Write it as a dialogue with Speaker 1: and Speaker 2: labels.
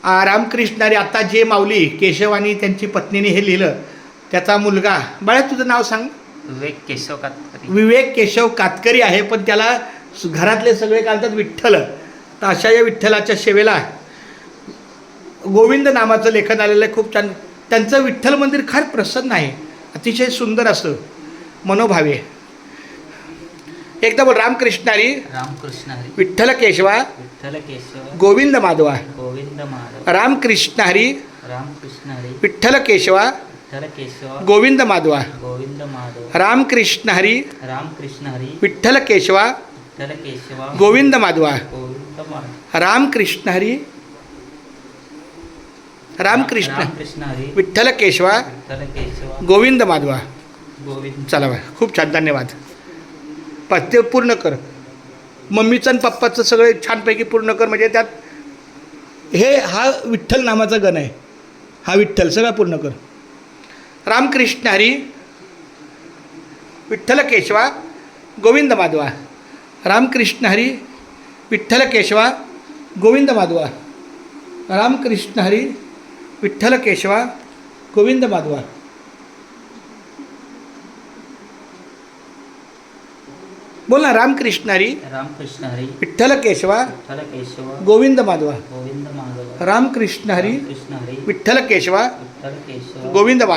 Speaker 1: रामकृष्णारी आता जे माऊली केशव आणि त्यांची पत्नीने हे लिहिलं त्याचा मुलगा बाळा तुझं नाव सांग.
Speaker 2: विवेक केशव कातकरी.
Speaker 1: विवेक केशव कातकरी आहे, पण त्याला घरातले सगळे काढतात विठ्ठल. तर अशा या विठ्ठलाच्या सेवेला गोविंद नामाचं लेखन आलेलं आहे. खूप छान. त्यांचं विठ्ठल मंदिर फार प्रसन्न आहे, अतिशय सुंदर असं मनोभावे. एकदा बोल. रामकृष्णारी
Speaker 2: रामकृष्ण हरी.
Speaker 1: विठ्ठल केशवा
Speaker 2: विठ्ठल केशव
Speaker 1: गोविंद माधवा.
Speaker 2: गोविंद माधव.
Speaker 1: रामकृष्णारी
Speaker 2: रामकृष्ण हरी.
Speaker 1: विठ्ठल केशवा
Speaker 2: विठ्ठल केशव
Speaker 1: गोविंद माधवा.
Speaker 2: गोविंद माधव.
Speaker 1: रामकृष्णारी
Speaker 2: रामकृष्ण हरी.
Speaker 1: विठ्ठल केशवा
Speaker 2: विठ्ठल केशव
Speaker 1: गोविंद माधवा.
Speaker 2: गोविंद माधव.
Speaker 1: रामकृष्णारी रामकृष्ण
Speaker 2: रामकृष्ण हरी.
Speaker 1: विठ्ठल केशवा
Speaker 2: विठ्ठल केशव
Speaker 1: गोविंद माधवा.
Speaker 2: गोविंद.
Speaker 1: चला बा, खूप छान. धन्यवाद. ते पूर्ण कर. मम्मीचं आणि पप्पाचं सगळे छानपैकी पूर्ण कर. म्हणजे त्यात हा विठ्ठल नामाचा गण आहे. हा विठ्ठल सगळा पूर्ण कर. रामकृष्ण हरी विठ्ठल केशवा गोविंद माधवा. रामकृष्ण हरी विठ्ठल केशवा गोविंद माधवा. रामकृष्ण हरी विठ्ठल केशवा गोविंद माधवा. बोल ना. रामकृष्ण हरी
Speaker 2: रामकृष्ण हरी.
Speaker 1: विठ्ठल केशवा
Speaker 2: विठ्ठल केशव
Speaker 1: गोविंद माधवा.
Speaker 2: गोविंद माधव.
Speaker 1: रामकृष्ण हरी
Speaker 2: रामकृष्ण हरी.
Speaker 1: विठ्ठल केशवा
Speaker 2: विठ्ठल केशव
Speaker 1: गोविंद माधवा.